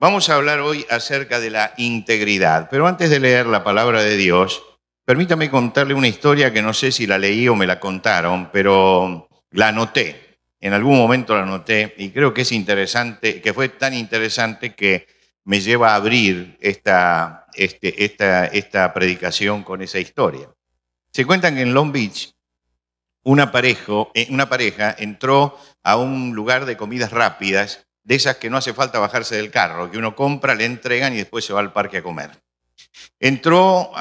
Vamos a hablar hoy acerca de la integridad, pero antes de leer la palabra de Dios, permítame contarle una historia que no sé si la leí o me la contaron, pero la anoté. En algún momento la anoté y creo que es interesante, que fue tan interesante que me lleva a abrir esta predicación con esa historia. Se cuentan que en Long Beach una pareja entró a un lugar de comidas rápidas, de esas que no hace falta bajarse del carro, que uno compra, le entregan y después se va al parque a comer. Entró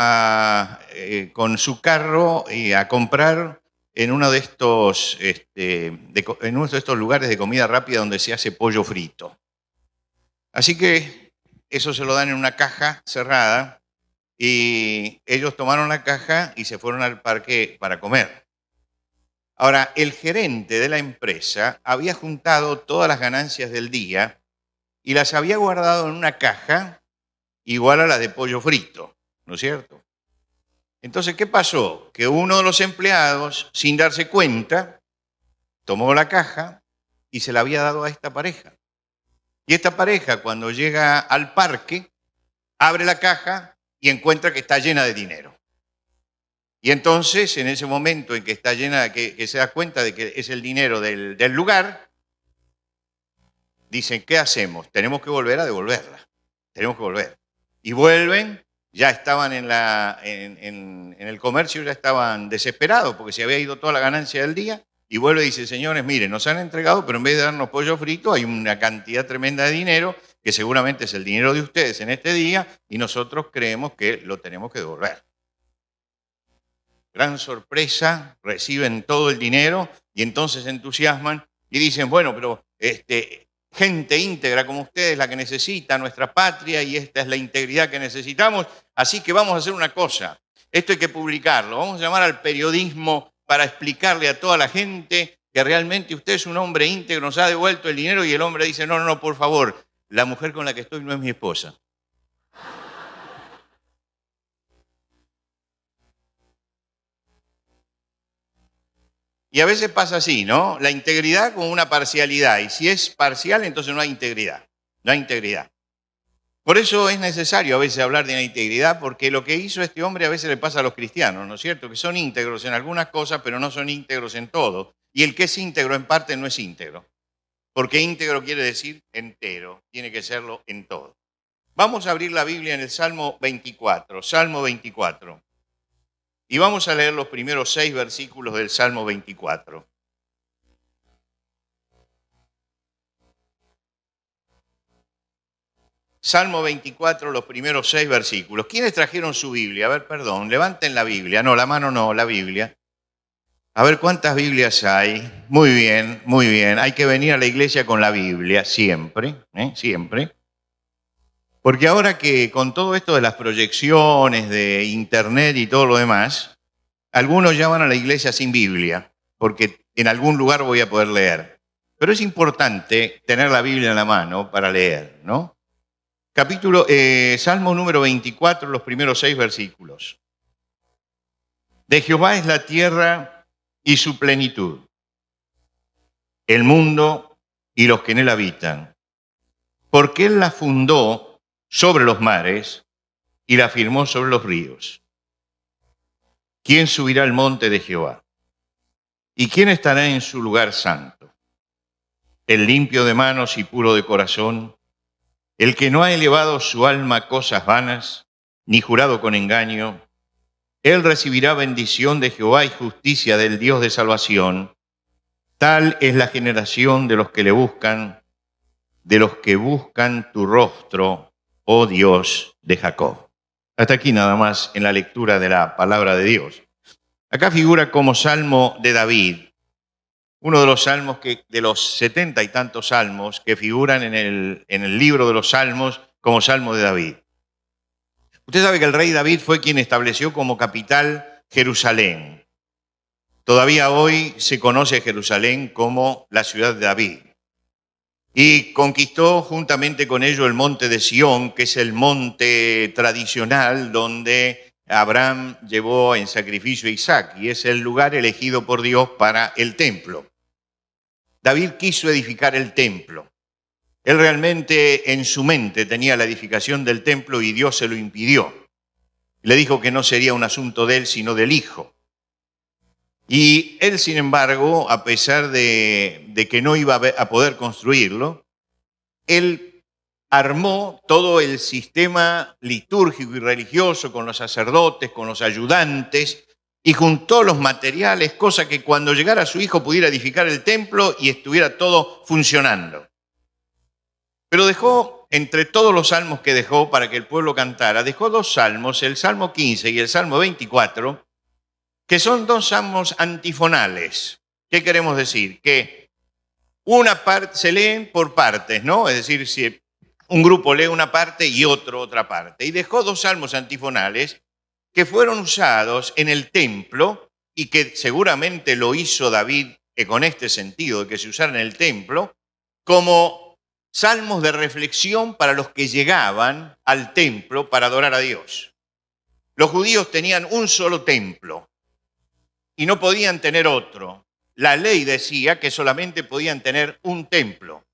con su carro a comprar en uno de estos, en uno de estos lugares de comida rápida donde se hace pollo frito. Así que eso se lo dan en una caja cerrada y ellos tomaron la caja y se fueron al parque para comer. Ahora, el gerente de la empresa había juntado todas las ganancias del día y las había guardado en una caja igual a la de pollo frito, ¿no es cierto? Entonces, ¿qué pasó? Que uno de los empleados, sin darse cuenta, tomó la caja y se la había dado a esta pareja. Y esta pareja, cuando llega al parque, abre la caja y encuentra que está llena de dinero. Y entonces, en ese momento en que está llena, que se da cuenta de que es el dinero del lugar, dicen, ¿qué hacemos? Tenemos que volver a devolverla. Tenemos que volver. Y vuelven, ya estaban en el comercio, ya estaban desesperados porque se había ido toda la ganancia del día. Y vuelve y dice, señores, miren, nos han entregado, pero en vez de darnos pollo frito, hay una cantidad tremenda de dinero que seguramente es el dinero de ustedes en este día y nosotros creemos que lo tenemos que devolver. Gran sorpresa, reciben todo el dinero y entonces se entusiasman y dicen, bueno, pero gente íntegra como ustedes es la que necesita nuestra patria y esta es la integridad que necesitamos, así que vamos a hacer una cosa, esto hay que publicarlo, vamos a llamar al periodismo para explicarle a toda la gente que realmente usted es un hombre íntegro, nos ha devuelto el dinero y el hombre dice, no, por favor, la mujer con la que estoy no es mi esposa. Y a veces pasa así, ¿no? La integridad con una parcialidad. Y si es parcial, entonces no hay integridad. No hay integridad. Por eso es necesario a veces hablar de la integridad, porque lo que hizo este hombre a veces le pasa a los cristianos, ¿no es cierto? Que son íntegros en algunas cosas, pero no son íntegros en todo. Y el que es íntegro en parte no es íntegro. Porque íntegro quiere decir entero. Tiene que serlo en todo. Vamos a abrir la Biblia en el Salmo 24. Salmo 24. Y vamos a leer los primeros 6 versículos del Salmo 24. Salmo 24, los primeros 6 versículos. ¿Quiénes trajeron su Biblia? A ver, perdón, levanten la Biblia. No, la mano no, la Biblia. A ver, ¿cuántas Biblias hay? Muy bien, muy bien. Hay que venir a la iglesia con la Biblia, siempre, siempre. Porque ahora que con todo esto de las proyecciones, de internet y todo lo demás, algunos ya van a la iglesia sin Biblia, porque en algún lugar voy a poder leer. Pero es importante tener la Biblia en la mano para leer, ¿no? Salmo número 24, los primeros 6 versículos. De Jehová es la tierra y su plenitud, el mundo y los que en él habitan, porque él la fundó sobre los mares y la firmó sobre los ríos. ¿Quién subirá al monte de Jehová? ¿Y quién estará en su lugar santo? El limpio de manos y puro de corazón, el que no ha elevado su alma a cosas vanas, ni jurado con engaño, él recibirá bendición de Jehová y justicia del Dios de salvación. Tal es la generación de los que le buscan, de los que buscan tu rostro, oh Dios de Jacob. Hasta aquí nada más en la lectura de la palabra de Dios. Acá figura como Salmo de David, uno de los salmos de los 70 y tantos salmos que figuran en el libro de los salmos como Salmo de David. Usted sabe que el rey David fue quien estableció como capital Jerusalén. Todavía hoy se conoce Jerusalén como la ciudad de David. Y conquistó juntamente con ello el monte de Sión, que es el monte tradicional donde Abraham llevó en sacrificio a Isaac, y es el lugar elegido por Dios para el templo. David quiso edificar el templo. Él realmente en su mente tenía la edificación del templo y Dios se lo impidió. Le dijo que no sería un asunto de él, sino del Hijo. Y él, sin embargo, a pesar de que no iba a poder construirlo, él armó todo el sistema litúrgico y religioso con los sacerdotes, con los ayudantes, y juntó los materiales, cosa que cuando llegara su hijo pudiera edificar el templo y estuviera todo funcionando. Pero dejó, entre todos los salmos que dejó para que el pueblo cantara, dejó dos salmos, el Salmo 15 y el Salmo 24, que son dos salmos antifonales. ¿Qué queremos decir? Que una parte se leen por partes, ¿no? Es decir, si un grupo lee una parte y otro otra parte. Y dejó dos salmos antifonales que fueron usados en el templo y que seguramente lo hizo David con este sentido de que se usaran en el templo como salmos de reflexión para los que llegaban al templo para adorar a Dios. Los judíos tenían un solo templo y no podían tener otro. La ley decía que solamente podían tener un templo.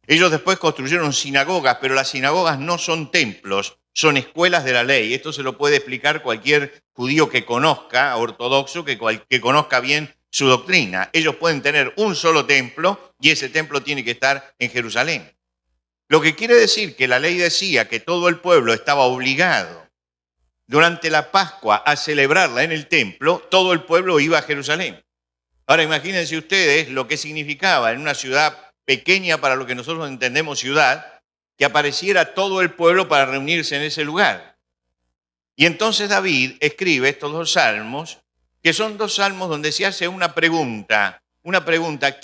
Ellos después construyeron sinagogas, pero las sinagogas no son templos, son escuelas de la ley. Esto se lo puede explicar cualquier judío que conozca, ortodoxo, que conozca bien su doctrina. Ellos pueden tener un solo templo y ese templo tiene que estar en Jerusalén. Lo que quiere decir que la ley decía que todo el pueblo estaba obligado durante la Pascua a celebrarla en el templo, todo el pueblo iba a Jerusalén. Ahora imagínense ustedes lo que significaba en una ciudad pequeña para lo que nosotros entendemos ciudad, que apareciera todo el pueblo para reunirse en ese lugar. Y entonces David escribe estos dos salmos, que son dos salmos donde se hace una pregunta,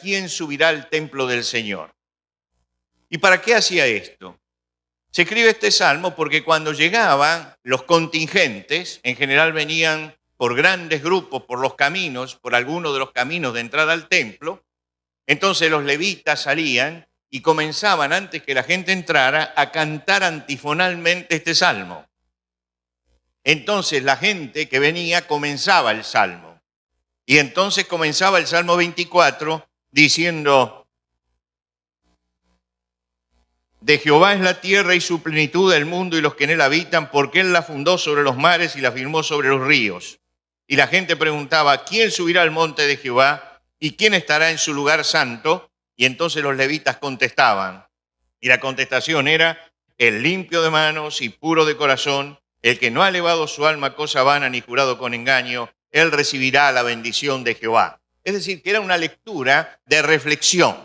¿quién subirá al templo del Señor? ¿Y para qué hacía esto? Se escribe este salmo porque cuando llegaban los contingentes, en general venían por grandes grupos, por los caminos, por alguno de los caminos de entrada al templo, entonces los levitas salían y comenzaban, antes que la gente entrara, a cantar antifonalmente este salmo. Entonces la gente que venía comenzaba el salmo. Y entonces comenzaba el Salmo 24 diciendo: de Jehová es la tierra y su plenitud, el mundo y los que en él habitan, porque él la fundó sobre los mares y la firmó sobre los ríos. Y la gente preguntaba: ¿quién subirá al monte de Jehová? ¿Y quién estará en su lugar santo? Y entonces los levitas contestaban. Y la contestación era: el limpio de manos y puro de corazón, el que no ha elevado su alma a cosa vana ni jurado con engaño, él recibirá la bendición de Jehová. Es decir, que era una lectura de reflexión.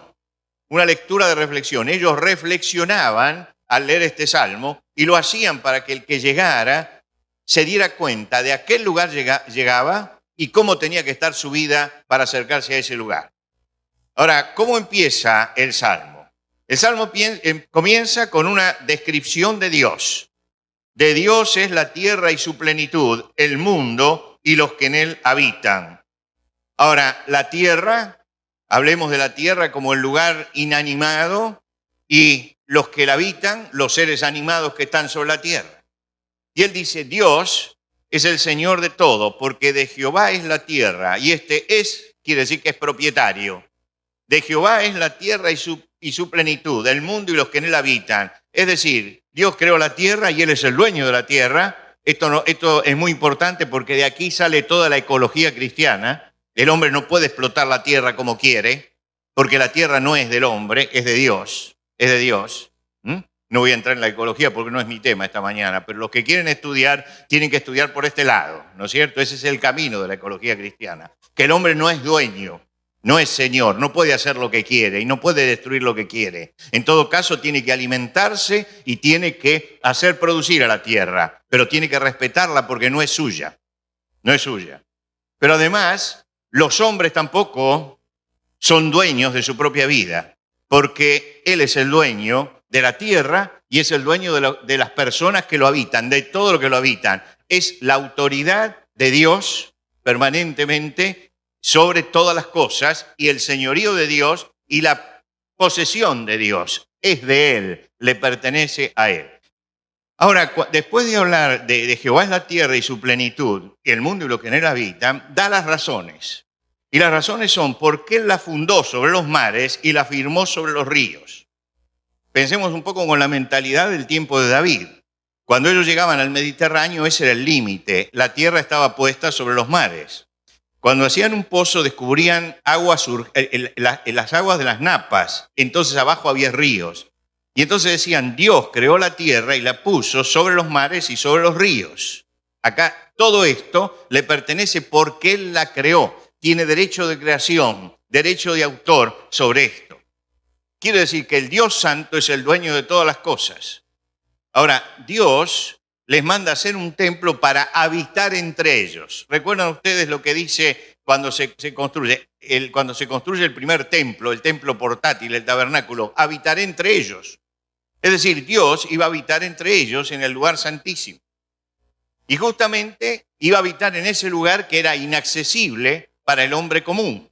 Una lectura de reflexión. Ellos reflexionaban al leer este salmo y lo hacían para que el que llegara se diera cuenta de a qué lugar llegaba y cómo tenía que estar su vida para acercarse a ese lugar. Ahora, ¿cómo empieza el salmo? El salmo comienza con una descripción de Dios. De Dios es la tierra y su plenitud, el mundo y los que en él habitan. Ahora, la tierra... Hablemos de la tierra como el lugar inanimado y los que la habitan, los seres animados que están sobre la tierra. Y él dice: Dios es el Señor de todo, porque de Jehová es la tierra. Y quiere decir que es propietario. De Jehová es la tierra y su plenitud, el mundo y los que en él habitan. Es decir, Dios creó la tierra y él es el dueño de la tierra. Esto es muy importante porque de aquí sale toda la ecología cristiana. El hombre no puede explotar la tierra como quiere, porque la tierra no es del hombre, es de Dios. Es de Dios. No voy a entrar en la ecología porque no es mi tema esta mañana, pero los que quieren estudiar tienen que estudiar por este lado, ¿no es cierto? Ese es el camino de la ecología cristiana. Que el hombre no es dueño, no es señor, no puede hacer lo que quiere y no puede destruir lo que quiere. En todo caso, tiene que alimentarse y tiene que hacer producir a la tierra, pero tiene que respetarla porque no es suya. No es suya. Pero además, los hombres tampoco son dueños de su propia vida, porque Él es el dueño de la tierra y es el dueño de las personas que lo habitan, de todo lo que lo habitan. Es la autoridad de Dios permanentemente sobre todas las cosas y el señorío de Dios y la posesión de Dios es de Él, le pertenece a Él. Ahora, después de hablar de Jehová es la tierra y su plenitud, y el mundo y lo que en él habitan, da las razones. Y las razones son porque él la fundó sobre los mares y la firmó sobre los ríos. Pensemos un poco con la mentalidad del tiempo de David. Cuando ellos llegaban al Mediterráneo, ese era el límite. La tierra estaba puesta sobre los mares. Cuando hacían un pozo, descubrían las aguas de las napas. Entonces abajo había ríos. Y entonces decían, Dios creó la tierra y la puso sobre los mares y sobre los ríos. Acá todo esto le pertenece porque Él la creó. Tiene derecho de creación, derecho de autor sobre esto. Quiere decir que el Dios Santo es el dueño de todas las cosas. Ahora, Dios les manda a hacer un templo para habitar entre ellos. ¿Recuerdan ustedes lo que dice cuando se construye el primer templo, el templo portátil, el tabernáculo? Habitaré entre ellos. Es decir, Dios iba a habitar entre ellos en el lugar santísimo. Y justamente iba a habitar en ese lugar que era inaccesible para el hombre común,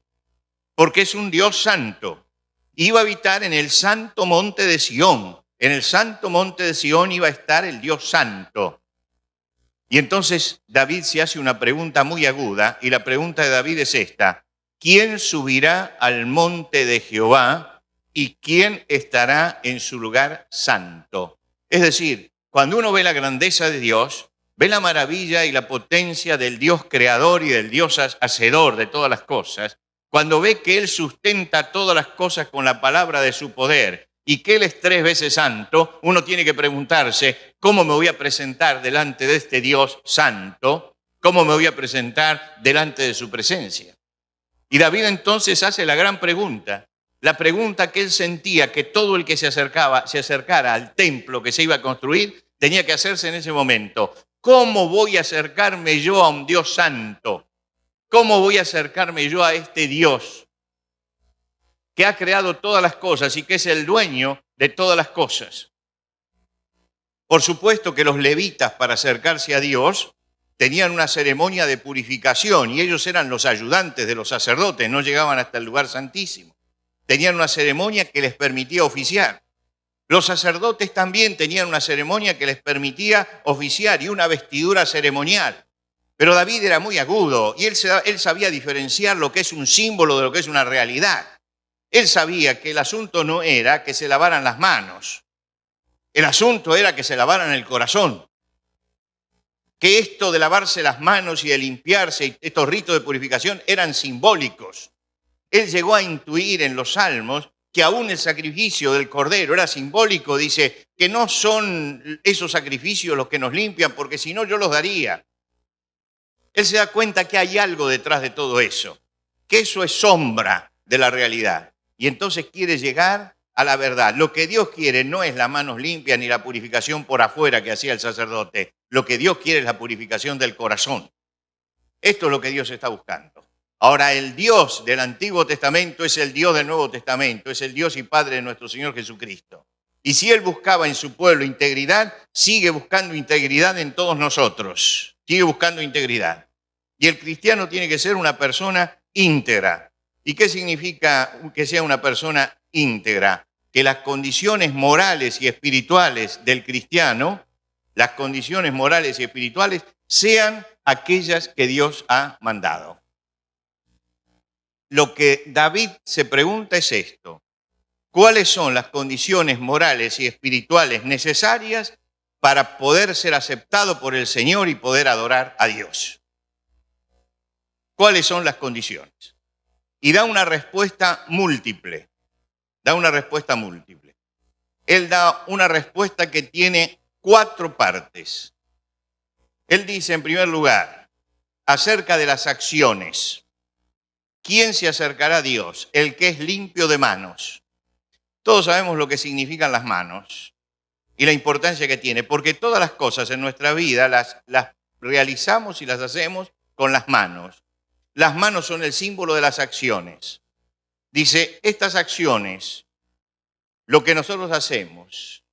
porque es un Dios santo. Iba a habitar en el santo monte de Sión. En el santo monte de Sión iba a estar el Dios santo. Y entonces David se hace una pregunta muy aguda, y la pregunta de David es esta: ¿quién subirá al monte de Jehová y quién estará en su lugar santo? Es decir, cuando uno ve la grandeza de Dios, ve la maravilla y la potencia del Dios creador y del Dios hacedor de todas las cosas, cuando ve que Él sustenta todas las cosas con la palabra de su poder y que Él es 3 veces santo, uno tiene que preguntarse, ¿cómo me voy a presentar delante de este Dios santo? ¿Cómo me voy a presentar delante de su presencia? Y David entonces hace la gran pregunta, la pregunta que él sentía que todo el que se acercara al templo que se iba a construir, tenía que hacerse en ese momento. ¿Cómo voy a acercarme yo a un Dios santo? ¿Cómo voy a acercarme yo a este Dios que ha creado todas las cosas y que es el dueño de todas las cosas? Por supuesto que los levitas, para acercarse a Dios, tenían una ceremonia de purificación y ellos eran los ayudantes de los sacerdotes, no llegaban hasta el lugar santísimo. Tenían una ceremonia que les permitía oficiar. Los sacerdotes también tenían una ceremonia que les permitía oficiar y una vestidura ceremonial. Pero David era muy agudo y él sabía diferenciar lo que es un símbolo de lo que es una realidad. Él sabía que el asunto no era que se lavaran las manos. El asunto era que se lavaran el corazón. Que esto de lavarse las manos y de limpiarse, y estos ritos de purificación eran simbólicos. Él llegó a intuir en los salmos que aún el sacrificio del cordero era simbólico. Dice que no son esos sacrificios los que nos limpian, porque si no yo los daría. Él se da cuenta que hay algo detrás de todo eso, que eso es sombra de la realidad. Y entonces quiere llegar a la verdad. Lo que Dios quiere no es las manos limpias ni la purificación por afuera que hacía el sacerdote. Lo que Dios quiere es la purificación del corazón. Esto es lo que Dios está buscando. Ahora, el Dios del Antiguo Testamento es el Dios del Nuevo Testamento, es el Dios y Padre de nuestro Señor Jesucristo. Y si Él buscaba en su pueblo integridad, sigue buscando integridad en todos nosotros. Sigue buscando integridad. Y el cristiano tiene que ser una persona íntegra. ¿Y qué significa que sea una persona íntegra? Que las condiciones morales y espirituales del cristiano, las condiciones morales y espirituales, sean aquellas que Dios ha mandado. Lo que David se pregunta es esto: ¿cuáles son las condiciones morales y espirituales necesarias para poder ser aceptado por el Señor y poder adorar a Dios? ¿Cuáles son las condiciones? Y da una respuesta múltiple. Da una respuesta múltiple. Él da una respuesta que tiene 4 partes. Él dice, en primer lugar, acerca de las acciones. ¿Quién se acercará a Dios? El que es limpio de manos. Todos sabemos lo que significan las manos y la importancia que tiene, porque todas las cosas en nuestra vida las realizamos y las hacemos con las manos. Las manos son el símbolo de las acciones. Dice, estas acciones, lo que nosotros hacemos,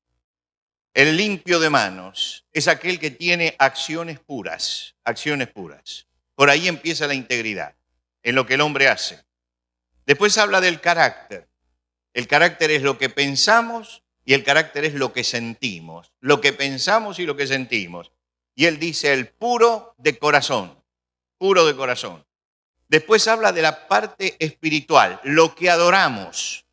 el limpio de manos, es aquel que tiene acciones puras, acciones puras. Por ahí empieza la integridad, en lo que el hombre hace. Después habla del carácter. El carácter es lo que pensamos y el carácter es lo que sentimos. Lo que pensamos y lo que sentimos. Y él dice el puro de corazón, puro de corazón. Después habla de la parte espiritual, lo que adoramos.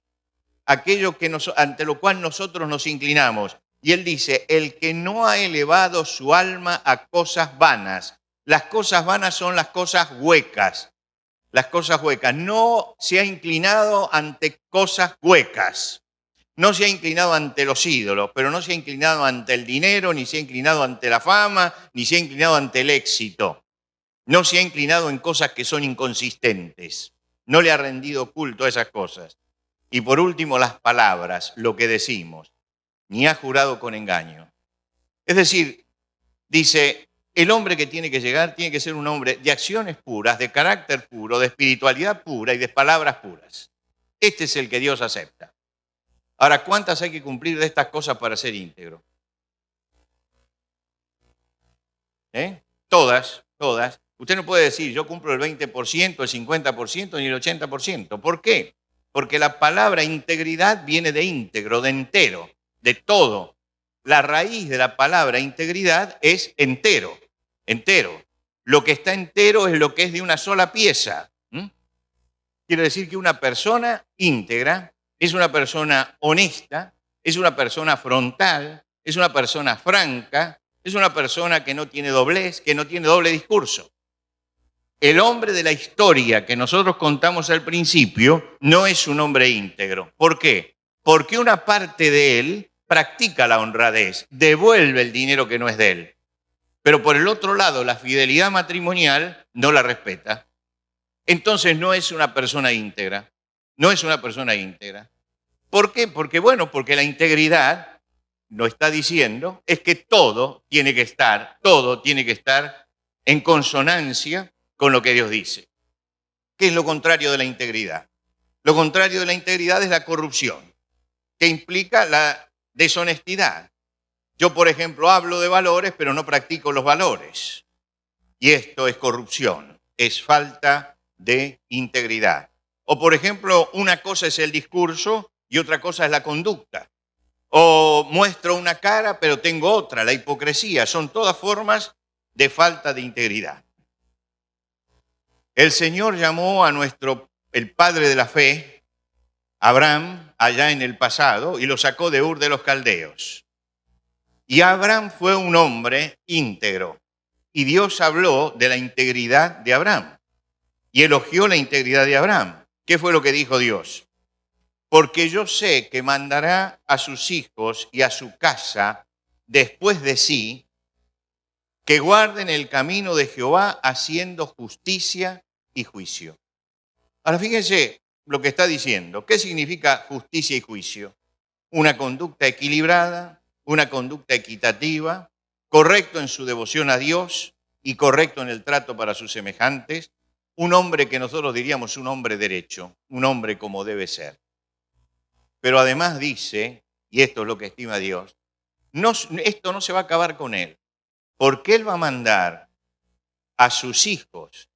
aquello ante lo cual nosotros nos inclinamos. Y él dice, el que no ha elevado su alma a cosas vanas. Las cosas vanas son las cosas huecas. Las cosas huecas. No se ha inclinado ante cosas huecas. No se ha inclinado ante los ídolos, pero no se ha inclinado ante el dinero, ni se ha inclinado ante la fama, ni se ha inclinado ante el éxito. No se ha inclinado en cosas que son inconsistentes. No le ha rendido culto a esas cosas. Y por último, las palabras, lo que decimos, ni ha jurado con engaño. Es decir, dice, el hombre que tiene que llegar tiene que ser un hombre de acciones puras, de carácter puro, de espiritualidad pura y de palabras puras. Este es el que Dios acepta. Ahora, ¿cuántas hay que cumplir de estas cosas para ser íntegro? Todas, todas. Usted no puede decir, yo cumplo el 20%, el 50% ni el 80%. ¿Por qué? Porque la palabra integridad viene de íntegro, de entero, de todo. La raíz de la palabra integridad es entero, entero. Lo que está entero es lo que es de una sola pieza. Quiere decir que una persona íntegra es una persona honesta, es una persona frontal, es una persona franca, es una persona que no tiene doblez, que no tiene doble discurso. El hombre de la historia que nosotros contamos al principio no es un hombre íntegro. ¿Por qué? Porque una parte de él practica la honradez, devuelve el dinero que no es de él. Pero por el otro lado, la fidelidad matrimonial no la respeta. Entonces no es una persona íntegra. No es una persona íntegra. ¿Por qué? Porque la integridad, lo está diciendo, es que todo tiene que estar en consonancia con lo que Dios dice. ¿Qué es lo contrario de la integridad? Lo contrario de la integridad es la corrupción, que implica la deshonestidad. Yo, por ejemplo, hablo de valores, pero no practico los valores. Y esto es corrupción, es falta de integridad. O, por ejemplo, una cosa es el discurso y otra cosa es la conducta. O muestro una cara, pero tengo otra, la hipocresía. Son todas formas de falta de integridad. El Señor llamó a el padre de la fe, Abraham, allá en el pasado, y lo sacó de Ur de los Caldeos. Y Abraham fue un hombre íntegro. Y Dios habló de la integridad de Abraham. Y elogió la integridad de Abraham. ¿Qué fue lo que dijo Dios? Porque yo sé que mandará a sus hijos y a su casa después de sí, que guarden el camino de Jehová haciendo justicia y juicio. Ahora fíjense lo que está diciendo. ¿Qué significa justicia y juicio? Una conducta equilibrada, una conducta equitativa, correcto en su devoción a Dios y correcto en el trato para sus semejantes. Un hombre que nosotros diríamos un hombre derecho, un hombre como debe ser. Pero además dice, y esto es lo que estima Dios, esto no se va a acabar con él, porque él va a mandar a sus hijos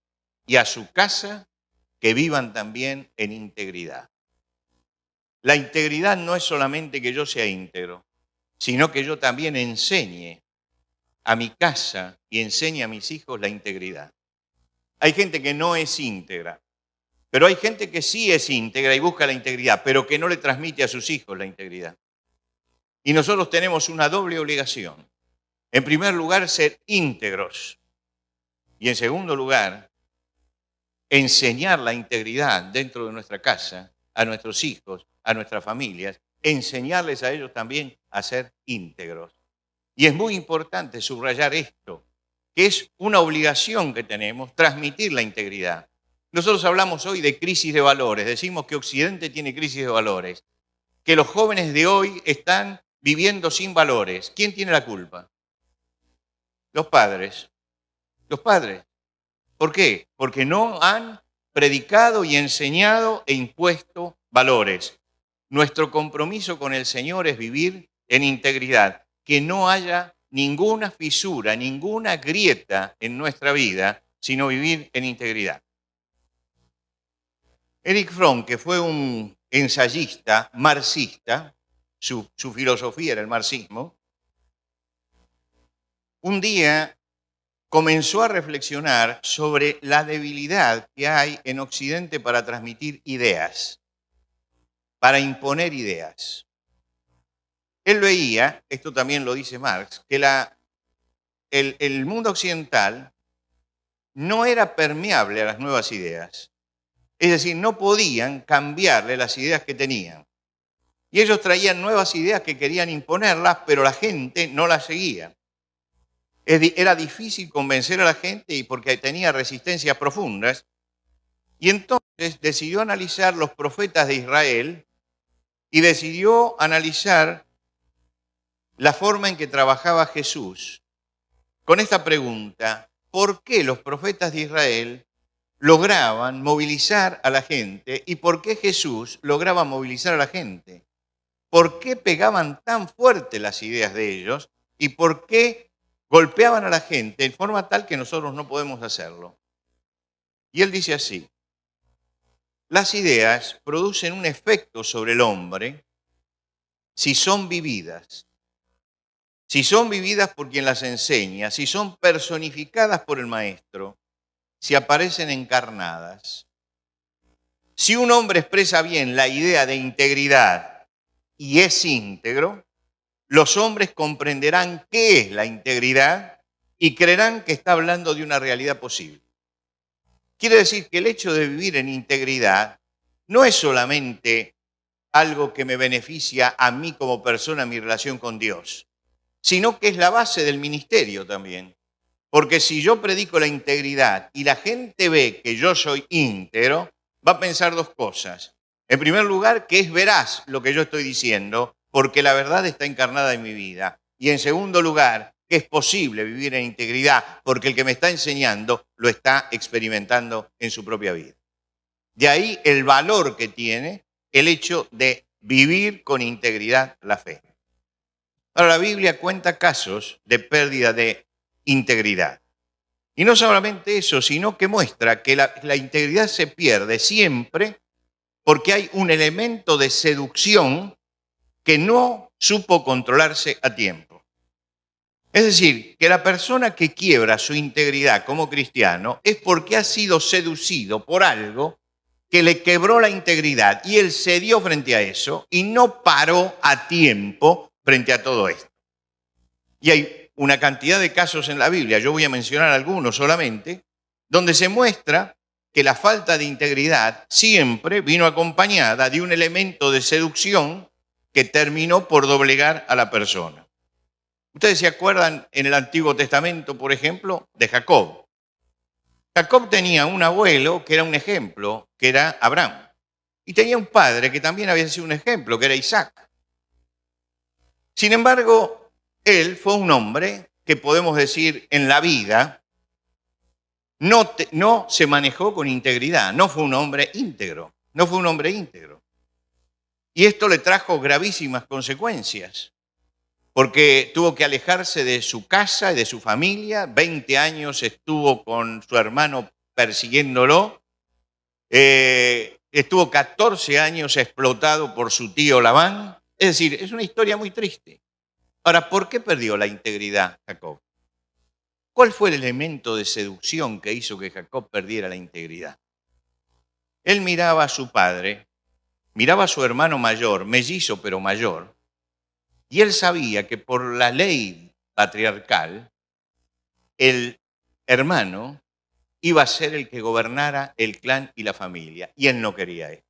y a su casa que vivan también en integridad. La integridad no es solamente que yo sea íntegro, sino que yo también enseñe a mi casa y enseñe a mis hijos la integridad. Hay gente que no es íntegra, pero hay gente que sí es íntegra y busca la integridad, pero que no le transmite a sus hijos la integridad. Y nosotros tenemos una doble obligación. En primer lugar, ser íntegros. Y en segundo lugar, enseñar la integridad dentro de nuestra casa, a nuestros hijos, a nuestras familias, enseñarles a ellos también a ser íntegros. Y es muy importante subrayar esto, que es una obligación que tenemos, transmitir la integridad. Nosotros hablamos hoy de crisis de valores, decimos que Occidente tiene crisis de valores, que los jóvenes de hoy están viviendo sin valores. ¿Quién tiene la culpa? Los padres. Los padres. ¿Por qué? Porque no han predicado y enseñado e impuesto valores. Nuestro compromiso con el Señor es vivir en integridad, que no haya ninguna fisura, ninguna grieta en nuestra vida, sino vivir en integridad. Erich Fromm, que fue un ensayista marxista, su filosofía era el marxismo, un día comenzó a reflexionar sobre la debilidad que hay en Occidente para transmitir ideas. para imponer ideas. Él veía, esto también lo dice Marx, que el mundo occidental no era permeable a las nuevas ideas. Es decir, no podían cambiarle las ideas que tenían. Y ellos traían nuevas ideas que querían imponerlas, pero la gente no las seguía. Era difícil convencer a la gente y porque tenía resistencias profundas. Y entonces decidió analizar los profetas de Israel y decidió analizar la forma en que trabajaba Jesús con esta pregunta: ¿por qué los profetas de Israel lograban movilizar a la gente y por qué Jesús lograba movilizar a la gente? ¿Por qué pegaban tan fuerte las ideas de ellos y por qué golpeaban a la gente en forma tal que nosotros no podemos hacerlo? Y él dice así: las ideas producen un efecto sobre el hombre si son vividas. Si son vividas por quien las enseña, si son personificadas por el maestro, si aparecen encarnadas. Si un hombre expresa bien la idea de integridad y es íntegro, los hombres comprenderán qué es la integridad y creerán que está hablando de una realidad posible. Quiere decir que el hecho de vivir en integridad no es solamente algo que me beneficia a mí como persona en mi relación con Dios, sino que es la base del ministerio también. Porque si yo predico la integridad y la gente ve que yo soy íntegro, va a pensar dos cosas. En primer lugar, que es veraz lo que yo estoy diciendo, porque la verdad está encarnada en mi vida. Y en segundo lugar, que es posible vivir en integridad, porque el que me está enseñando lo está experimentando en su propia vida. De ahí el valor que tiene el hecho de vivir con integridad la fe. Ahora, la Biblia cuenta casos de pérdida de integridad. Y no solamente eso, sino que muestra que la integridad se pierde siempre porque hay un elemento de seducción que no supo controlarse a tiempo. Es decir, que la persona que quiebra su integridad como cristiano es porque ha sido seducido por algo que le quebró la integridad y él cedió frente a eso y no paró a tiempo frente a todo esto. Y hay una cantidad de casos en la Biblia, yo voy a mencionar algunos solamente, donde se muestra que la falta de integridad siempre vino acompañada de un elemento de seducción que terminó por doblegar a la persona. Ustedes se acuerdan en el Antiguo Testamento, por ejemplo, de Jacob. Jacob tenía un abuelo que era un ejemplo, que era Abraham. Y tenía un padre que también había sido un ejemplo, que era Isaac. Sin embargo, él fue un hombre que podemos decir en la vida no se manejó con integridad, no fue un hombre íntegro, no fue un hombre íntegro. Y esto le trajo gravísimas consecuencias, porque tuvo que alejarse de su casa y de su familia. 20 años estuvo con su hermano persiguiéndolo. Estuvo 14 años explotado por su tío Labán. Es decir, es una historia muy triste. Ahora, ¿por qué perdió la integridad Jacob? ¿Cuál fue el elemento de seducción que hizo que Jacob perdiera la integridad? Él miraba a su padre, miraba a su hermano mayor, mellizo pero mayor, y él sabía que por la ley patriarcal, el hermano iba a ser el que gobernara el clan y la familia, y él no quería esto.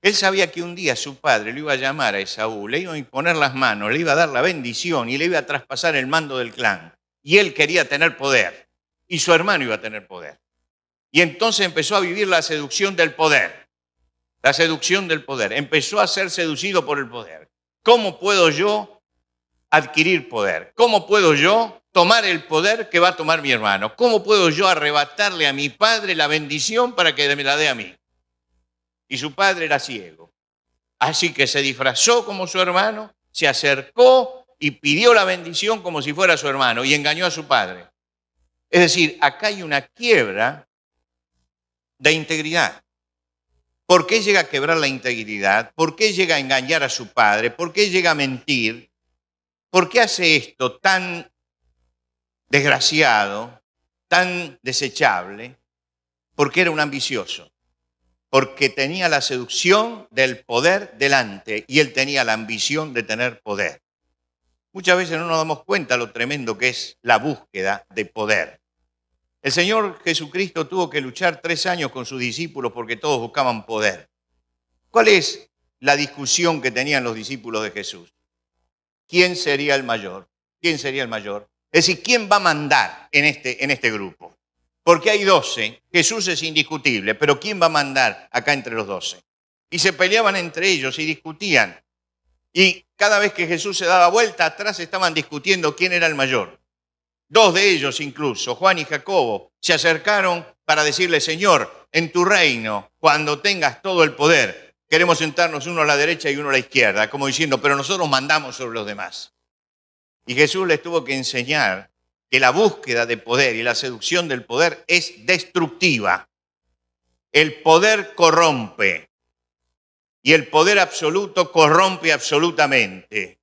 Él sabía que un día su padre lo iba a llamar a Esaú, le iba a imponer las manos, le iba a dar la bendición y le iba a traspasar el mando del clan. Y él quería tener poder, y su hermano iba a tener poder. Y entonces empezó a vivir la seducción del poder. La seducción del poder. Empezó a ser seducido por el poder. ¿Cómo puedo yo adquirir poder? ¿Cómo puedo yo tomar el poder que va a tomar mi hermano? ¿Cómo puedo yo arrebatarle a mi padre la bendición para que me la dé a mí? Y su padre era ciego. Así que se disfrazó como su hermano, se acercó y pidió la bendición como si fuera su hermano y engañó a su padre. Es decir, acá hay una quiebra de integridad. ¿Por qué llega a quebrar la integridad? ¿Por qué llega a engañar a su padre? ¿Por qué llega a mentir? ¿Por qué hace esto tan desgraciado, tan desechable? Porque era un ambicioso. porque tenía la seducción del poder delante y él tenía la ambición de tener poder. Muchas veces no nos damos cuenta lo tremendo que es la búsqueda de poder. El Señor Jesucristo tuvo que luchar 3 años con sus discípulos porque todos buscaban poder. ¿Cuál es la discusión que tenían los discípulos de Jesús? ¿Quién sería el mayor? ¿Quién sería el mayor? Es decir, ¿quién va a mandar en este grupo? Porque hay 12, Jesús es indiscutible, pero ¿quién va a mandar acá entre los 12? Y se peleaban entre ellos y discutían. Y cada vez que Jesús se daba vuelta atrás estaban discutiendo quién era el mayor. 2 de ellos incluso, Juan y Jacobo, se acercaron para decirle, Señor, en tu reino, cuando tengas todo el poder, queremos sentarnos uno a la derecha y uno a la izquierda, como diciendo, pero nosotros mandamos sobre los demás. Y Jesús les tuvo que enseñar que la búsqueda de poder y la seducción del poder es destructiva. El poder corrompe y el poder absoluto corrompe absolutamente.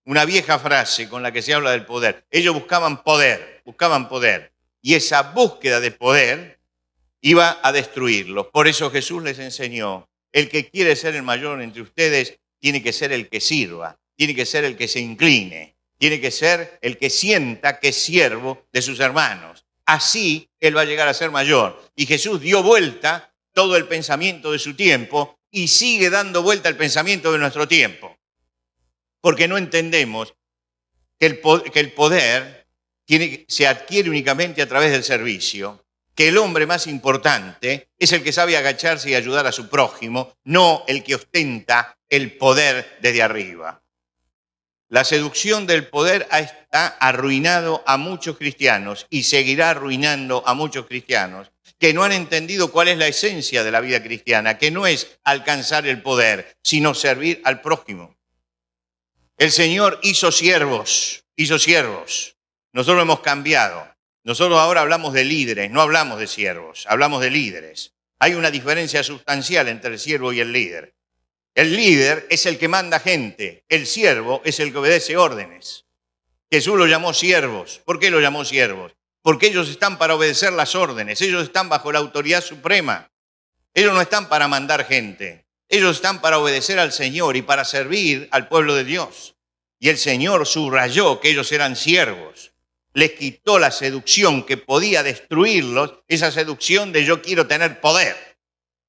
Una vieja frase con la que se habla del poder. Ellos buscaban poder. Y esa búsqueda de poder iba a destruirlos. Por eso Jesús les enseñó, el que quiere ser el mayor entre ustedes tiene que ser el que sirva, tiene que ser el que se incline, tiene que ser el que sienta que es siervo de sus hermanos. Así él va a llegar a ser mayor. Y Jesús dio vuelta todo el pensamiento de su tiempo y sigue dando vuelta el pensamiento de nuestro tiempo. Porque no entendemos que el poder se adquiere únicamente a través del servicio, que el hombre más importante es el que sabe agacharse y ayudar a su prójimo, no el que ostenta el poder desde arriba. La seducción del poder ha arruinado a muchos cristianos y seguirá arruinando a muchos cristianos que no han entendido cuál es la esencia de la vida cristiana, que no es alcanzar el poder, sino servir al prójimo. El Señor hizo siervos. Nosotros hemos cambiado. Nosotros ahora hablamos de líderes, no hablamos de siervos, hablamos de líderes. Hay una diferencia sustancial entre el siervo y el líder. El líder es el que manda gente, el siervo es el que obedece órdenes. Jesús lo llamó siervos. ¿Por qué lo llamó siervos? Porque ellos están para obedecer las órdenes, ellos están bajo la autoridad suprema. Ellos no están para mandar gente, ellos están para obedecer al Señor y para servir al pueblo de Dios. Y el Señor subrayó que ellos eran siervos. Les quitó la seducción que podía destruirlos, esa seducción de yo quiero tener poder,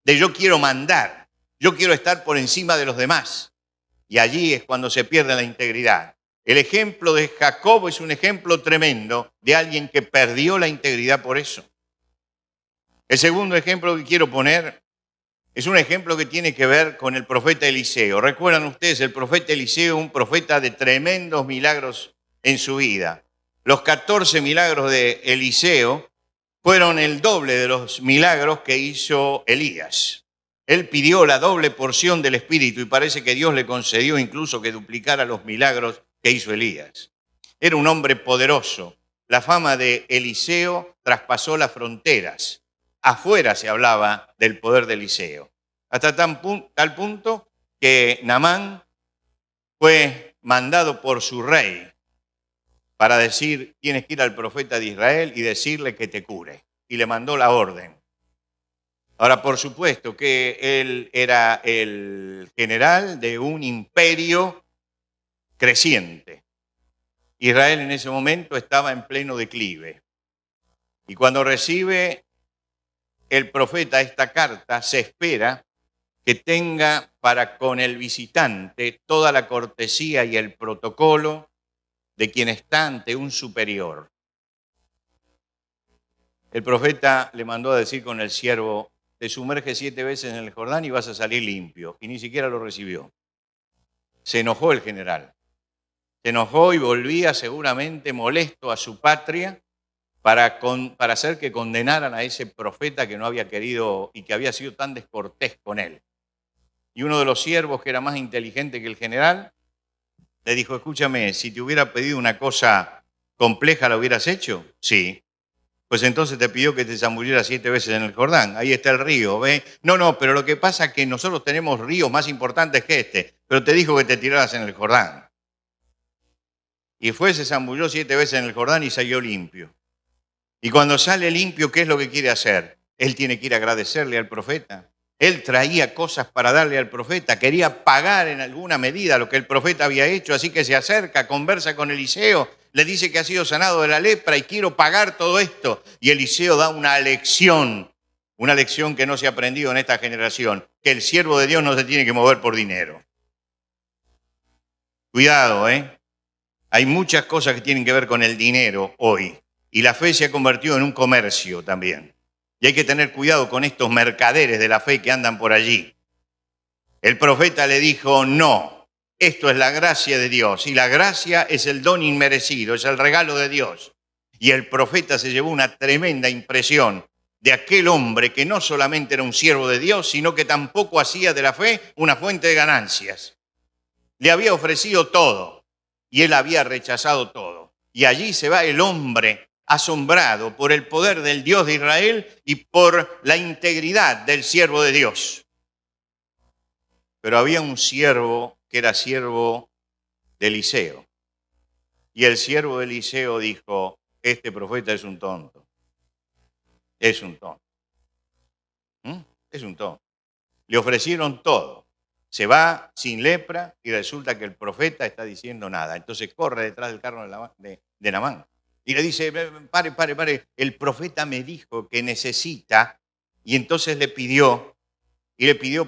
de yo quiero mandar. Yo quiero estar por encima de los demás. Y allí es cuando se pierde la integridad. El ejemplo de Jacobo es un ejemplo tremendo de alguien que perdió la integridad por eso. El segundo ejemplo que quiero poner es un ejemplo que tiene que ver con el profeta Eliseo. ¿Recuerdan ustedes? El profeta Eliseo, un profeta de tremendos milagros en su vida. Los 14 milagros de Eliseo fueron el doble de los milagros que hizo Elías. Él pidió la doble porción del Espíritu y parece que Dios le concedió incluso que duplicara los milagros que hizo Elías. Era un hombre poderoso. La fama de Eliseo traspasó las fronteras. Afuera se hablaba del poder de Eliseo. Hasta tal punto que Naamán fue mandado por su rey para decir, tienes que ir al profeta de Israel y decirle que te cure. Y le mandó la orden. Ahora, por supuesto que él era el general de un imperio creciente. Israel en ese momento estaba en pleno declive. Y cuando recibe el profeta esta carta, se espera que tenga para con el visitante toda la cortesía y el protocolo de quien está ante un superior. El profeta le mandó a decir con el siervo, te sumerges 7 veces en el Jordán y vas a salir limpio. Y ni siquiera lo recibió. Se enojó el general. Se enojó y volvía seguramente molesto a su patria para hacer que condenaran a ese profeta que no había querido y que había sido tan descortés con él. Y uno de los siervos, que era más inteligente que el general, le dijo, escúchame, si te hubiera pedido una cosa compleja, ¿la hubieras hecho? Sí. Pues entonces te pidió que te zambullieras 7 veces en el Jordán. Ahí está el río, ¿ve? No, pero lo que pasa es que nosotros tenemos ríos más importantes que este, pero te dijo que te tiraras en el Jordán. Y se zambulló 7 veces en el Jordán y salió limpio. Y cuando sale limpio, ¿qué es lo que quiere hacer? Él tiene que ir a agradecerle al profeta. Él traía cosas para darle al profeta, quería pagar en alguna medida lo que el profeta había hecho, así que se acerca, conversa con Eliseo, le dice que ha sido sanado de la lepra y quiero pagar todo esto. Y Eliseo da una lección que no se ha aprendido en esta generación, que el siervo de Dios no se tiene que mover por dinero. Cuidado, ¿eh? Hay muchas cosas que tienen que ver con el dinero hoy y la fe se ha convertido en un comercio también. Y hay que tener cuidado con estos mercaderes de la fe que andan por allí. El profeta le dijo, no, esto es la gracia de Dios. Y la gracia es el don inmerecido, es el regalo de Dios. Y el profeta se llevó una tremenda impresión de aquel hombre que no solamente era un siervo de Dios, sino que tampoco hacía de la fe una fuente de ganancias. Le había ofrecido todo y él había rechazado todo. Y allí se va el hombre asombrado por el poder del Dios de Israel y por la integridad del siervo de Dios. Pero había un siervo que era siervo de Eliseo. Y el siervo de Eliseo dijo, este profeta es un tonto. Es un tonto. Es un tonto. Le ofrecieron todo. Se va sin lepra y resulta que el profeta está diciendo nada. Entonces corre detrás del carro de Naamán. Y le dice, pare, el profeta me dijo que necesita, y entonces le pidió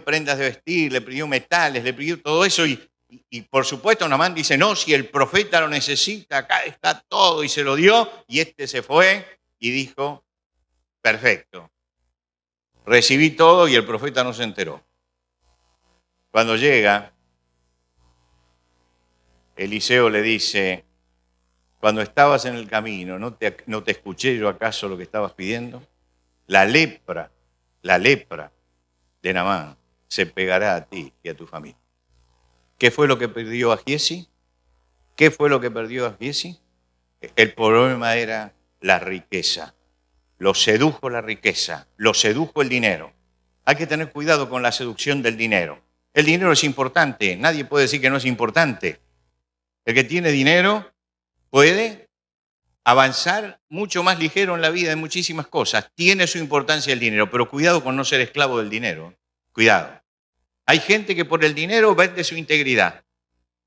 prendas de vestir, le pidió metales, le pidió todo eso, y por supuesto Naamán dice, no, si el profeta lo necesita, acá está todo, y se lo dio, y este se fue y dijo, perfecto, recibí todo y el profeta no se enteró. Cuando llega, Eliseo le dice, cuando estabas en el camino, ¿no te escuché yo acaso lo que estabas pidiendo? La lepra de Naamán se pegará a ti y a tu familia. ¿Qué fue lo que perdió a Giesi? ¿Qué fue lo que perdió a Giesi? El problema era la riqueza. Lo sedujo la riqueza, lo sedujo el dinero. Hay que tener cuidado con la seducción del dinero. El dinero es importante, nadie puede decir que no es importante. El que tiene dinero puede avanzar mucho más ligero en la vida en muchísimas cosas. Tiene su importancia el dinero, pero cuidado con no ser esclavo del dinero. Cuidado. Hay gente que por el dinero vende su integridad.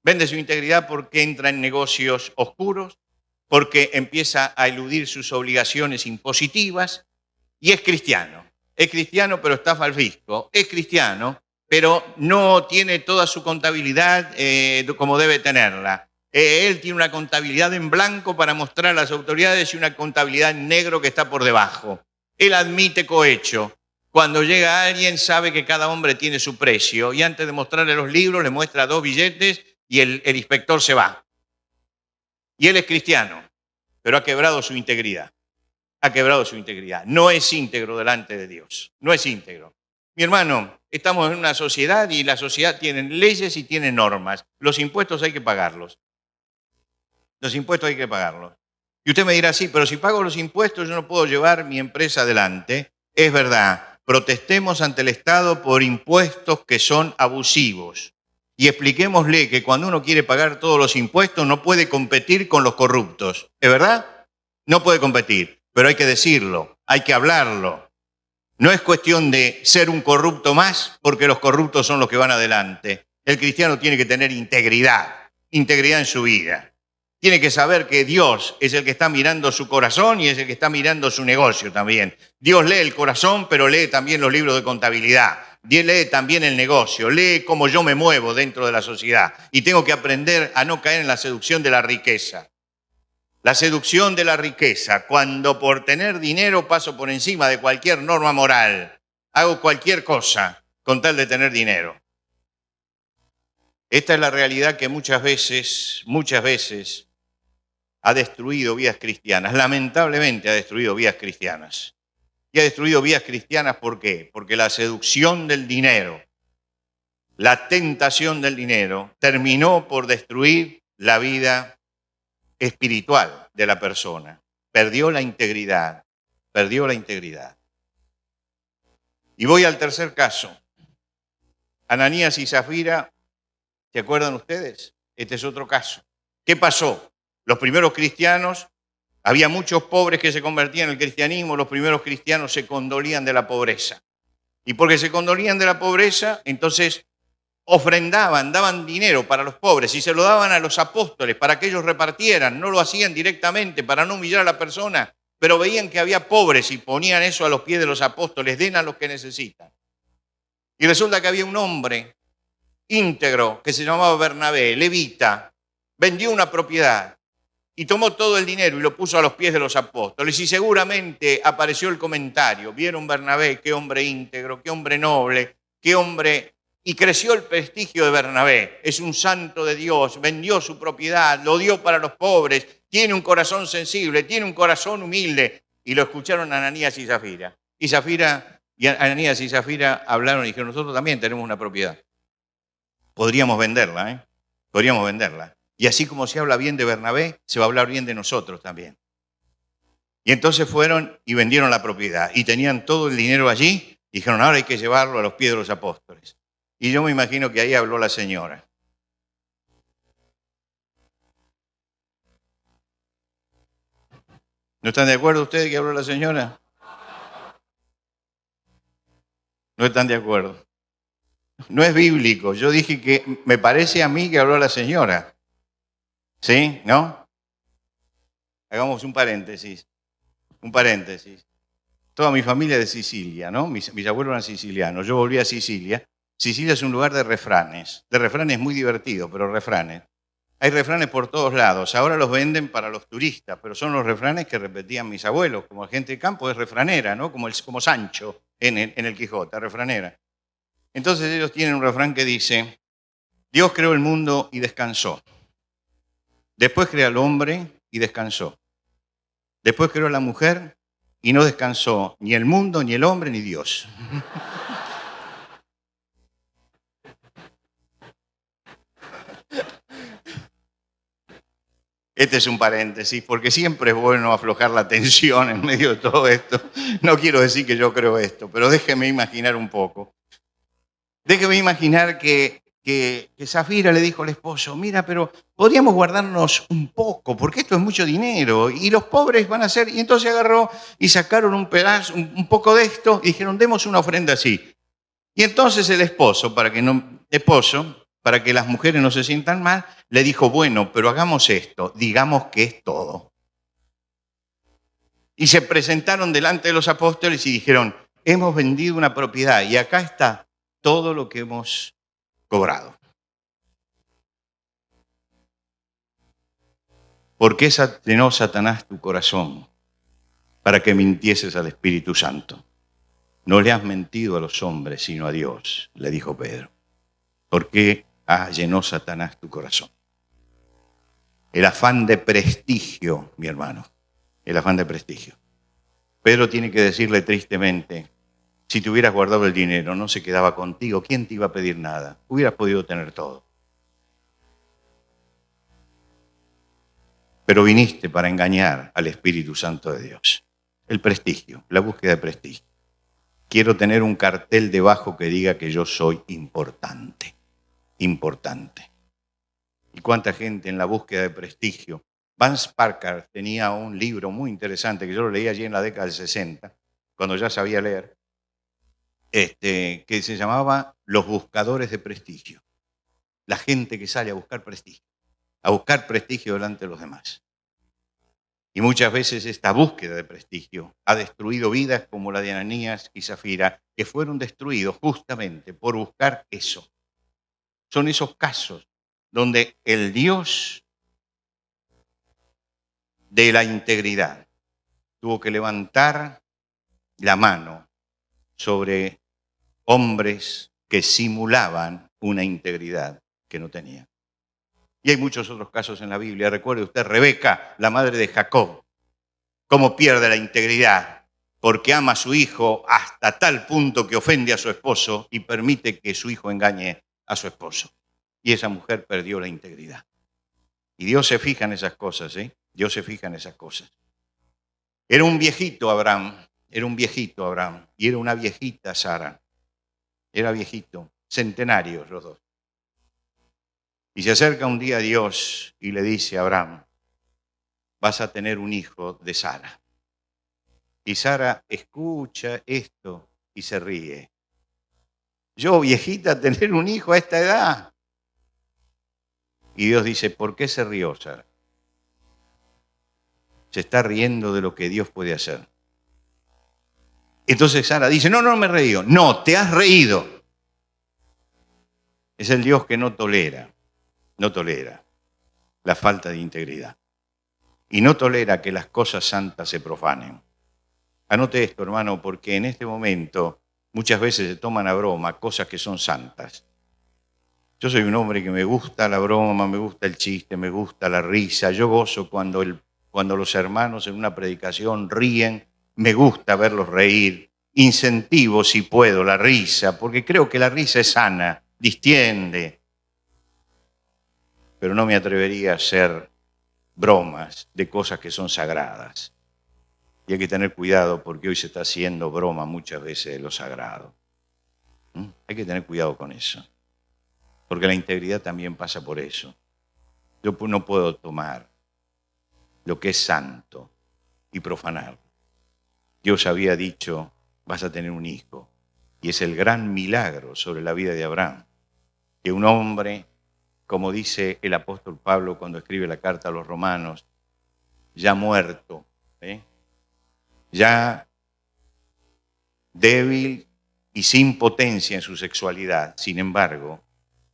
Vende su integridad porque entra en negocios oscuros, porque empieza a eludir sus obligaciones impositivas y es cristiano. Es cristiano, pero estafa al fisco. Es cristiano, pero no tiene toda su contabilidad como debe tenerla. Él tiene una contabilidad en blanco para mostrar a las autoridades y una contabilidad en negro que está por debajo. Él admite cohecho. Cuando llega alguien sabe que cada hombre tiene su precio y antes de mostrarle los libros le muestra 2 billetes y el inspector se va. Y él es cristiano, pero ha quebrado su integridad. Ha quebrado su integridad. No es íntegro delante de Dios. No es íntegro. Mi hermano, estamos en una sociedad y la sociedad tiene leyes y tiene normas. Los impuestos hay que pagarlos. Los impuestos hay que pagarlos. Y usted me dirá, sí, pero si pago los impuestos yo no puedo llevar mi empresa adelante. Es verdad, protestemos ante el Estado por impuestos que son abusivos. Y expliquémosle que cuando uno quiere pagar todos los impuestos no puede competir con los corruptos. ¿Es verdad? No puede competir, pero hay que decirlo, hay que hablarlo. No es cuestión de ser un corrupto más porque los corruptos son los que van adelante. El cristiano tiene que tener integridad en su vida. Tiene que saber que Dios es el que está mirando su corazón y es el que está mirando su negocio también. Dios lee el corazón, pero lee también los libros de contabilidad. Dios lee también el negocio, lee cómo yo me muevo dentro de la sociedad. Y tengo que aprender a no caer en la seducción de la riqueza. La seducción de la riqueza, cuando por tener dinero paso por encima de cualquier norma moral, hago cualquier cosa con tal de tener dinero. Esta es la realidad que muchas veces ha destruido vidas cristianas. Lamentablemente ha destruido vidas cristianas. Y ha destruido vidas cristianas, ¿por qué? Porque la seducción del dinero, la tentación del dinero, terminó por destruir la vida espiritual de la persona. Perdió la integridad. Y voy al tercer caso. Ananías y Zafira, ¿se acuerdan ustedes? Este es otro caso. ¿Qué pasó? Los primeros cristianos, había muchos pobres que se convertían en el cristianismo, los primeros cristianos se condolían de la pobreza. Y porque se condonían de la pobreza, entonces ofrendaban, daban dinero para los pobres y se lo daban a los apóstoles para que ellos repartieran. No lo hacían directamente para no humillar a la persona, pero veían que había pobres y ponían eso a los pies de los apóstoles, den a los que necesitan. Y resulta que había un hombre íntegro que se llamaba Bernabé, levita, vendió una propiedad y tomó todo el dinero y lo puso a los pies de los apóstoles. Y seguramente apareció el comentario, vieron Bernabé, qué hombre íntegro, qué hombre noble, qué hombre... Y creció el prestigio de Bernabé. Es un santo de Dios, vendió su propiedad, lo dio para los pobres, tiene un corazón sensible, tiene un corazón humilde. Y lo escucharon Ananías y Zafira. Y Ananías y Zafira hablaron y dijeron, nosotros también tenemos una propiedad. Podríamos venderla, ¿eh? Podríamos venderla. Y así como se habla bien de Bernabé, se va a hablar bien de nosotros también. Y entonces fueron y vendieron la propiedad. Y tenían todo el dinero allí. Dijeron, ahora hay que llevarlo a los pies de los apóstoles. Y yo me imagino que ahí habló la señora. ¿No están de acuerdo ustedes que habló la señora? No están de acuerdo. No es bíblico. Yo dije que me parece a mí que habló la señora. ¿Sí? ¿No? Hagamos un paréntesis. Un paréntesis. Toda mi familia es de Sicilia, ¿no? Mis abuelos eran sicilianos. Yo volví a Sicilia. Sicilia es un lugar de refranes muy divertidos, pero refranes. Hay refranes por todos lados. Ahora los venden para los turistas, pero son los refranes que repetían mis abuelos. Como gente de campo es refranera, ¿no? Como Sancho en el Quijote, refranera. Entonces ellos tienen un refrán que dice, Dios creó el mundo y descansó. Después creó al hombre y descansó. Después creó a la mujer y no descansó ni el mundo, ni el hombre, ni Dios. Este es un paréntesis, porque siempre es bueno aflojar la tensión en medio de todo esto. No quiero decir que yo creo esto, pero déjeme imaginar un poco. Déjeme imaginar que Zafira le dijo al esposo, mira, pero podríamos guardarnos un poco, porque esto es mucho dinero, y los pobres van a ser... Y entonces agarró y sacaron un pedazo, un poco de esto, y dijeron, demos una ofrenda así. Y entonces el esposo, para que las mujeres no se sientan mal, le dijo, bueno, pero hagamos esto, digamos que es todo. Y se presentaron delante de los apóstoles y dijeron, hemos vendido una propiedad y acá está todo lo que hemos cobrado. ¿Por qué llenó Satanás tu corazón para que mintieses al Espíritu Santo? No le has mentido a los hombres, sino a Dios, le dijo Pedro. ¿Por qué llenó Satanás tu corazón? El afán de prestigio, mi hermano, el afán de prestigio. Pedro tiene que decirle tristemente, si te hubieras guardado el dinero, no se quedaba contigo, ¿quién te iba a pedir nada? Hubieras podido tener todo. Pero viniste para engañar al Espíritu Santo de Dios. El prestigio, la búsqueda de prestigio. Quiero tener un cartel debajo que diga que yo soy importante. Importante. ¿Y cuánta gente en la búsqueda de prestigio? Vance Parker tenía un libro muy interesante que yo lo leí allí en la década del 60, cuando ya sabía leer, que se llamaba Los buscadores de prestigio. La gente que sale a buscar prestigio delante de los demás. Y muchas veces esta búsqueda de prestigio ha destruido vidas como la de Ananías y Zafira, que fueron destruidos justamente por buscar eso. Son esos casos donde el Dios de la integridad tuvo que levantar la mano sobre hombres que simulaban una integridad que no tenían. Y hay muchos otros casos en la Biblia. Recuerde usted Rebeca, la madre de Jacob, cómo pierde la integridad porque ama a su hijo hasta tal punto que ofende a su esposo y permite que su hijo engañe a su esposo. Y esa mujer perdió la integridad. Y Dios se fija en esas cosas, ¿eh? Dios se fija en esas cosas. Era un viejito Abraham, y era una viejita Sara. Era viejito, centenarios los dos. Y se acerca un día a Dios y le dice a Abraham, vas a tener un hijo de Sara. Y Sara escucha esto y se ríe. Yo, viejita, tener un hijo a esta edad. Y Dios dice, ¿por qué se rió, Sara? Se está riendo de lo que Dios puede hacer. Entonces Sara dice, no, no me he reído. No, te has reído. Es el Dios que no tolera la falta de integridad. Y no tolera que las cosas santas se profanen. Anote esto, hermano, porque en este momento muchas veces se toman a broma cosas que son santas. Yo soy un hombre que me gusta la broma, me gusta el chiste, me gusta la risa. Yo gozo cuando los hermanos en una predicación ríen, me gusta verlos reír. Incentivo, si puedo, la risa, porque creo que la risa es sana, distiende. Pero no me atrevería a hacer bromas de cosas que son sagradas. Y hay que tener cuidado porque hoy se está haciendo broma muchas veces de lo sagrado. Hay que tener cuidado con eso. Porque la integridad también pasa por eso. Yo no puedo tomar lo que es santo y profanarlo. Dios había dicho, vas a tener un hijo. Y es el gran milagro sobre la vida de Abraham. Que un hombre, como dice el apóstol Pablo cuando escribe la carta a los romanos, ya muerto, ya débil y sin potencia en su sexualidad. Sin embargo,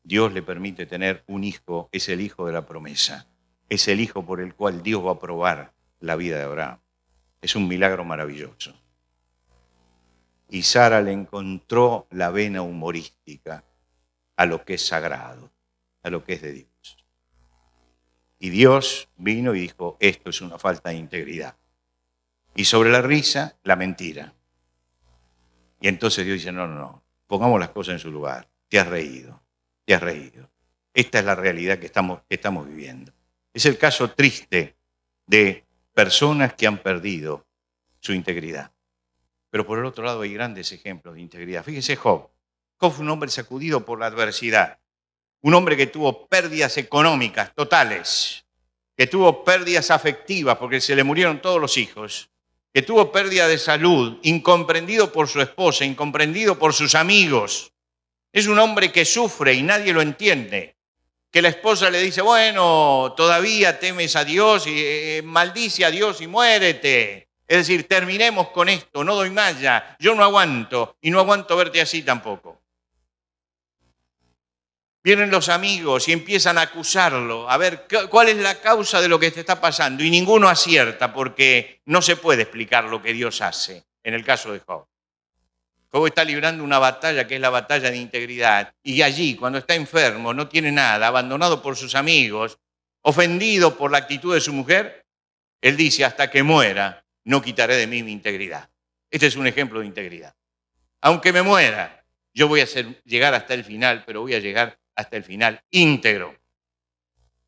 Dios le permite tener un hijo, es el hijo de la promesa. Es el hijo por el cual Dios va a probar la vida de Abraham. Es un milagro maravilloso. Y Sara le encontró la vena humorística a lo que es sagrado, a lo que es de Dios. Y Dios vino y dijo, esto es una falta de integridad. Y sobre la risa, la mentira. Y entonces Dios dice, no, pongamos las cosas en su lugar. Te has reído. Esta es la realidad que estamos viviendo. Es el caso triste de personas que han perdido su integridad. Pero por el otro lado hay grandes ejemplos de integridad. Fíjese Job. Job fue un hombre sacudido por la adversidad. Un hombre que tuvo pérdidas económicas totales, que tuvo pérdidas afectivas porque se le murieron todos los hijos, que tuvo pérdida de salud, incomprendido por su esposa, incomprendido por sus amigos. Es un hombre que sufre y nadie lo entiende. Que la esposa le dice, bueno, todavía temes a Dios y maldice a Dios y muérete. Es decir, terminemos con esto, no doy más ya. Yo no aguanto y no aguanto verte así tampoco. Vienen los amigos y empiezan a acusarlo, a ver cuál es la causa de lo que te está pasando. Y ninguno acierta porque no se puede explicar lo que Dios hace, en el caso de Job. Job está librando una batalla que es la batalla de integridad. Y allí, cuando está enfermo, no tiene nada, abandonado por sus amigos, ofendido por la actitud de su mujer, él dice, hasta que muera, no quitaré de mí mi integridad. Este es un ejemplo de integridad. Aunque me muera, yo voy a llegar hasta el final, pero voy a llegar hasta el final íntegro.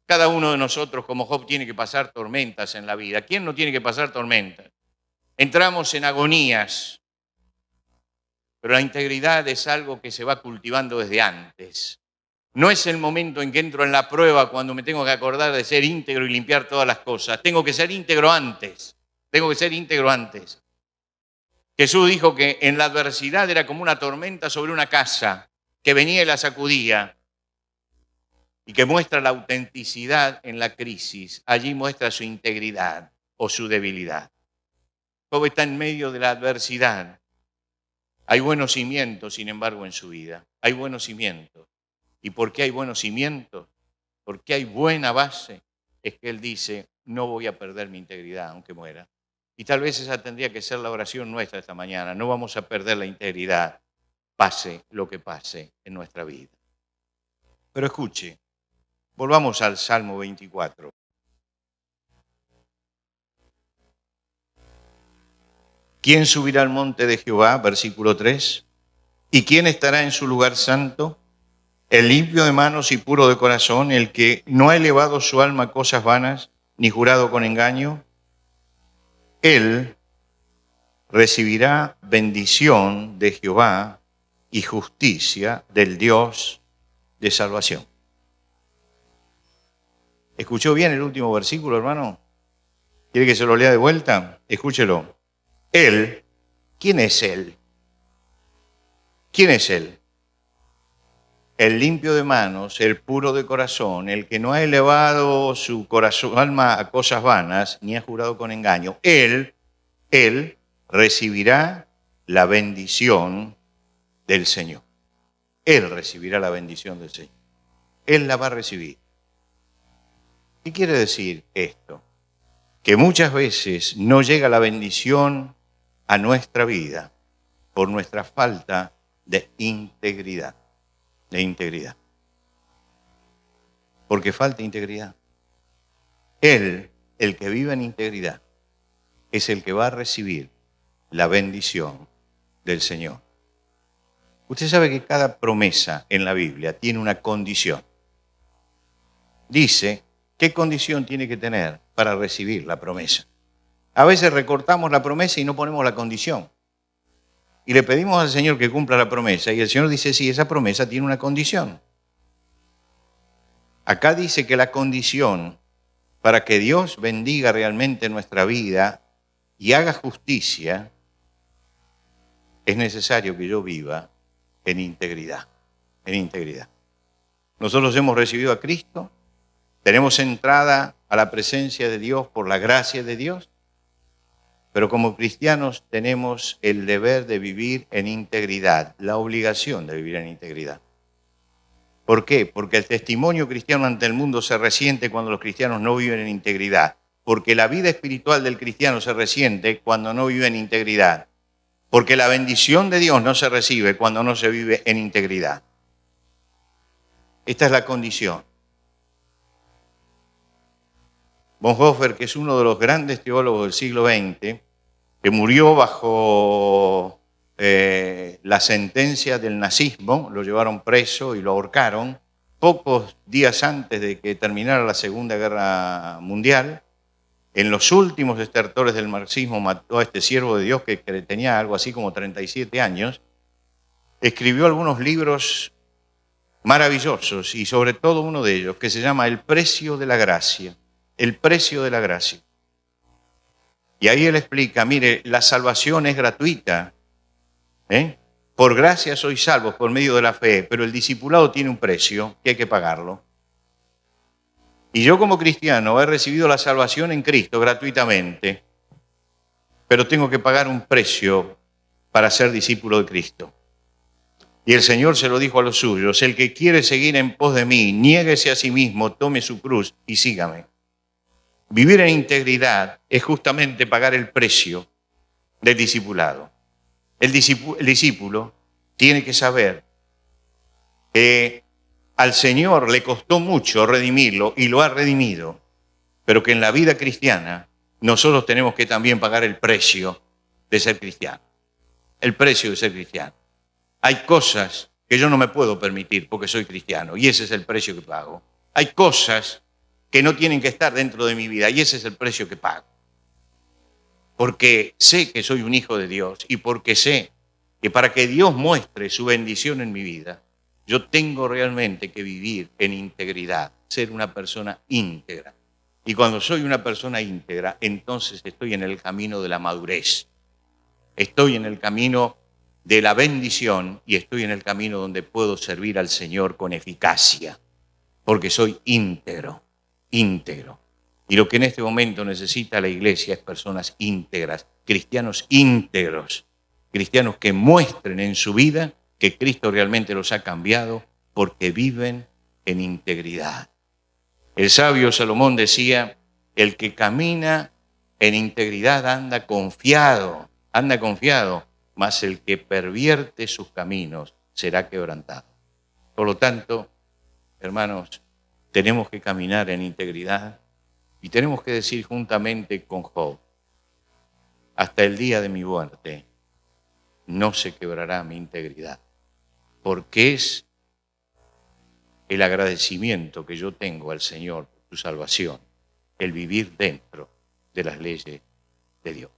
Cada uno de nosotros, como Job, tiene que pasar tormentas en la vida. ¿Quién no tiene que pasar tormentas? Entramos en agonías, pero la integridad es algo que se va cultivando desde antes. No es el momento en que entro en la prueba cuando me tengo que acordar de ser íntegro y limpiar todas las cosas. Tengo que ser íntegro antes. Jesús dijo que en la adversidad era como una tormenta sobre una casa que venía y la sacudía y que muestra la autenticidad en la crisis. Allí muestra su integridad o su debilidad. Job está en medio de la adversidad. Hay buenos cimientos, sin embargo, en su vida. Hay buenos cimientos. ¿Y por qué hay buenos cimientos? Porque hay buena base. Es que él dice, no voy a perder mi integridad aunque muera. Y tal vez esa tendría que ser la oración nuestra esta mañana. No vamos a perder la integridad, pase lo que pase en nuestra vida. Pero escuche, volvamos al Salmo 24. ¿Quién subirá al monte de Jehová? Versículo 3. ¿Y quién estará en su lugar santo? El limpio de manos y puro de corazón, el que no ha elevado su alma a cosas vanas, ni jurado con engaño. Él recibirá bendición de Jehová y justicia del Dios de salvación. ¿Escuchó bien el último versículo, hermano? ¿Quiere que se lo lea de vuelta? Escúchelo. Él, ¿quién es Él? ¿Quién es Él? el limpio de manos, el puro de corazón, el que no ha elevado su corazón, alma a cosas vanas, ni ha jurado con engaño, él recibirá la bendición del Señor. Él recibirá la bendición del Señor. Él la va a recibir. ¿Qué quiere decir esto? Que muchas veces no llega la bendición a nuestra vida por nuestra falta de integridad. Porque falta integridad. Él, el que vive en integridad, es el que va a recibir la bendición del Señor. Usted sabe que cada promesa en la Biblia tiene una condición. Dice qué condición tiene que tener para recibir la promesa. A veces recortamos la promesa y no ponemos la condición. Y le pedimos al Señor que cumpla la promesa y el Señor dice, sí, esa promesa tiene una condición. Acá dice que la condición para que Dios bendiga realmente nuestra vida y haga justicia, es necesario que yo viva en integridad. Nosotros hemos recibido a Cristo, tenemos entrada a la presencia de Dios por la gracia de Dios, pero como cristianos tenemos el deber de vivir en integridad, la obligación de vivir en integridad. ¿Por qué? Porque el testimonio cristiano ante el mundo se resiente cuando los cristianos no viven en integridad. Porque la vida espiritual del cristiano se resiente cuando no vive en integridad. Porque la bendición de Dios no se recibe cuando no se vive en integridad. Esta es la condición. Bonhoeffer, que es uno de los grandes teólogos del siglo XX, que murió bajo la sentencia del nazismo, lo llevaron preso y lo ahorcaron pocos días antes de que terminara la Segunda Guerra Mundial. En los últimos estertores del marxismo mató a este siervo de Dios que tenía algo así como 37 años. Escribió algunos libros maravillosos y sobre todo uno de ellos que se llama El precio de la gracia. El precio de la gracia. Y ahí él explica, mire, la salvación es gratuita. Por gracia sois salvos por medio de la fe, pero el discipulado tiene un precio que hay que pagarlo. Y yo como cristiano he recibido la salvación en Cristo gratuitamente, pero tengo que pagar un precio para ser discípulo de Cristo. Y el Señor se lo dijo a los suyos, el que quiere seguir en pos de mí, niéguese a sí mismo, tome su cruz y sígame. Vivir en integridad es justamente pagar el precio del discipulado. El discípulo tiene que saber que al Señor le costó mucho redimirlo y lo ha redimido, pero que en la vida cristiana nosotros tenemos que también pagar el precio de ser cristiano. El precio de ser cristiano. Hay cosas que yo no me puedo permitir porque soy cristiano y ese es el precio que pago. Hay cosas que no tienen que estar dentro de mi vida y ese es el precio que pago. Porque sé que soy un hijo de Dios y porque sé que para que Dios muestre su bendición en mi vida, yo tengo realmente que vivir en integridad, ser una persona íntegra. Y cuando soy una persona íntegra, entonces estoy en el camino de la madurez. Estoy en el camino de la bendición y estoy en el camino donde puedo servir al Señor con eficacia, porque soy íntegro. Y lo que en este momento necesita la iglesia es personas íntegras, cristianos íntegros, cristianos que muestren en su vida que Cristo realmente los ha cambiado porque viven en integridad. El sabio Salomón decía, el que camina en integridad anda confiado, mas el que pervierte sus caminos será quebrantado. Por lo tanto, hermanos, tenemos que caminar en integridad y tenemos que decir juntamente con Job, hasta el día de mi muerte no se quebrará mi integridad, porque es el agradecimiento que yo tengo al Señor por su salvación, el vivir dentro de las leyes de Dios.